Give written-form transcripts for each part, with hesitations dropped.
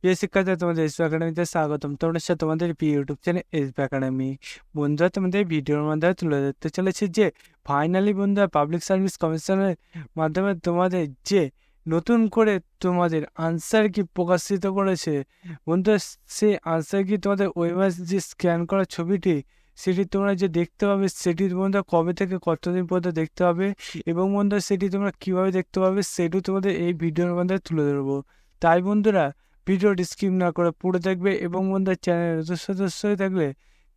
প্রিয় শিক্ষার্থী, তোমাদের এসপি একাডেমিতে স্বাগতম। তোমরা সাথে তোমাদের প্রিয় ইউটিউব চ্যানেল এসপি একাডেমি। বন্ধুরা, তোমাদের ভিডিওর মাধ্যমে তুলে ধরতে চলেছে যে ফাইনালি বন্ধুরা পাবলিক সার্ভিস কমিশনের মাধ্যমে তোমাদের যে নতুন করে তোমাদের আনসার কি প্রকাশিত করেছে। বন্ধুরা, সেই আনসার কি তোমাদের ওয়েবসাইট যে স্ক্যান করা ছবিটি সেটি তোমরা যে দেখতে পাবে, সেটি বন্ধুরা কবে থেকে কতদিন পর্যন্ত দেখতে পাবে এবং বন্ধুরা সেটি তোমরা কীভাবে দেখতে পাবে সেটিও তোমাদের এই ভিডিওর মাধ্যমে তুলে ধরবো। তাই বন্ধুরা, ভিডিওটি স্কিপ না করে পুরো দেখবে এবং বন্ধুরা চ্যানেলের সদস্য হয়ে থাকলে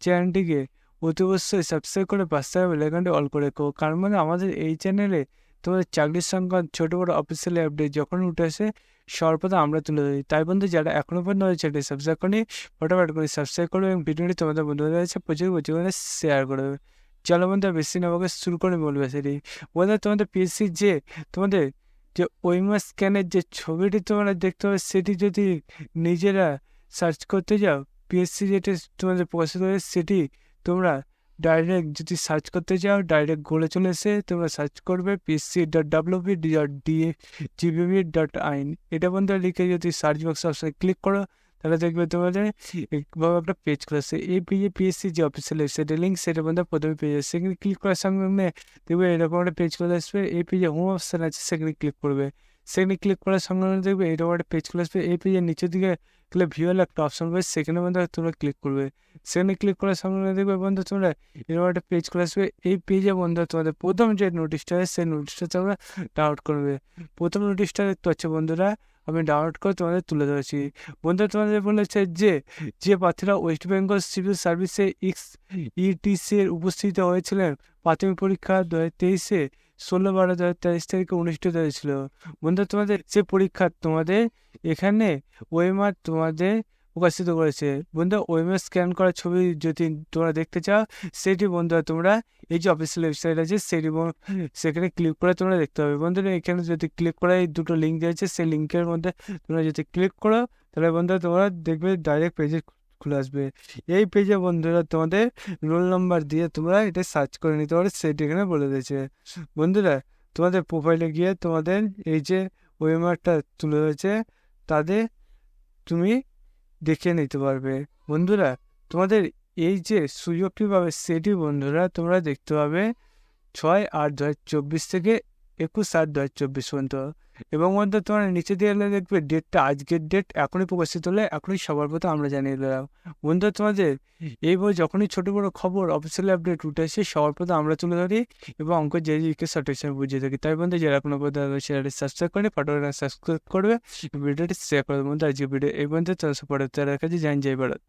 চ্যানেলটিকে অতি অবশ্যই সাবস্ক্রাইব করে পাশে থাকা বেল আইকনটি অল করে রেখো। কারণ আমাদের এই চ্যানেলে তোমাদের চাকরির সংক্রান্ত ছোটো বড়ো অফিসিয়াল আপডেট যখন উঠে আসে সর্বদা আমরা তুলে ধরি। তাই বন্ধু, যারা এখনও পর্যন্ত চ্যানেলটি সাবস্ক্রাইব করেনি ফটাফট করে সাবস্ক্রাইব করবে এবং ভিডিওটি তোমাদের বন্ধুদের কাছে প্রচুর করে শেয়ার করে দেবে। চলো বন্ধুরা, বেশি না আমাকে শুরু করে বলবে সেটি। বন্ধুরা, তোমাদের পিএসসি যে তোমাদের যে ওয়েবসাইট স্ক্যানের যে ছবিটি তোমরা দেখতে পাবে, সেটি যদি নিজেরা সার্চ করতে যাও, পিএসসি যেটি তোমাদের প্রকাশিত হয়েছে সেটি তোমরা ডাইরেক্ট যদি সার্চ করতে যাও ডাইরেক্ট গুগলে চলে এসে তোমরা সার্চ করবে psc.wp.gbb.in। এটা বন্ধুরা লিখে যদি সার্চ বক্স অপশনে ক্লিক করো তাহলে দেখবে তোমাদের এইভাবে একটা পেজ খুলে আসছে। এই পেজে পিএসসি যে অফিসিয়াল ওয়েবসাইটের লিঙ্ক সেটা বন্ধুরা প্রথমে পেজ আসছে, সেখানে ক্লিক করার সঙ্গে সঙ্গে দেখবে এরকম একটা পেজ খুলে আসবে। এই পেজে হোম অপশান আছে, সেখানে ক্লিক করবে। সেখানে ক্লিক করার সঙ্গে সঙ্গে দেখবে এরকম একটা পেজ খুলে আসবে। এই পেজের নিচের দিকে গেলে ভিউয়াল একটা অপশন পাবে, সেখানে বন্ধুরা তোমরা ক্লিক করবে। সেখানে ক্লিক করার সঙ্গে সঙ্গে দেখবে বন্ধু তোমরা এরকম একটা পেজ খুলে আসবে। এই পেজে বন্ধুরা তোমাদের প্রথম যে নোটিশটা আছে সেই নোটিশটা তোমরা ডাউনলোড করবে। প্রথম নোটিশটা দেখতে পাচ্ছ বন্ধুরা, আমি ডাউনলোড করে তোমাদের তুলে ধরেছি। বন্ধুরা, তোমাদের বলেছে যে প্রার্থীরা ওয়েস্ট বেঙ্গল সিভিল সার্ভিসে ইটিসি এর উপস্থিত হয়েছিলেন প্রাথমিক পরীক্ষা 2023-এ 16/12/2023 তারিখে অনুষ্ঠিত হয়েছিল। বন্ধুরা, তোমাদের যে পরীক্ষা তোমাদের এখানে ওএমআর তোমাদের প্রকাশিত করেছে। বন্ধুরা, ওএমআর স্ক্যান করা ছবি যদি তোমরা দেখতে চাও সেটি বন্ধুরা তোমরা এই যে অফিসিয়াল ওয়েবসাইট আছে সেটি সেখানে ক্লিক করে তোমরা দেখতে হবে। বন্ধুরা, এখানে যদি ক্লিক করে এই দুটো লিঙ্ক দিয়েছে, সেই লিঙ্কের মধ্যে তোমরা যদি ক্লিক করো তাহলে বন্ধুরা তোমরা দেখবে ডাইরেক্ট পেজে খুলে আসবে। এই পেজে বন্ধুরা তোমাদের রোল নাম্বার দিয়ে তোমরা এটা সার্চ করে নিতে পারো, সেটি এখানে বলে দিয়েছে। বন্ধুরা, তোমাদের প্রোফাইলে গিয়ে তোমাদের এই যে ওএমআরটা তুলে হয়েছে তাদের তুমি দেখে নিতে পারবে। বন্ধুরা, তোমাদের এই যে সুযোগটি পাবে সেটি বন্ধুরা তোমরা দেখতে পাবে 6/8/2024 থেকে 21/8/2024 পর্যন্ত। এবং বন্ধুরা, তোমরা নিচে দিয়ে দেখবে ডেটটা আজকের ডেট এখনই প্রকাশিত হলে এখনই সবার প্রথমে আমরা জানিয়ে দিলাম। বন্ধুরা, তোমাদের এই বই যখনই ছোটো বড়ো খবর অফিসিয়াল আপডেট উঠে আসে সবার প্রথমে আমরা তুলে ধরি এবং অঙ্ক যে সঠিক সময় বুঝিয়ে থাকি। তাই বন্ধু, যারা কোনো চ্যানেলটি সাবস্ক্রাইব করে ফটোগ্রাফ সাবস্ক্রাইব করবে, ভিডিওটি শেয়ার করবে। বন্ধু, আজকে ভিডিও এই পর্যন্ত, পরে তার কাছে জান যাই ভারত।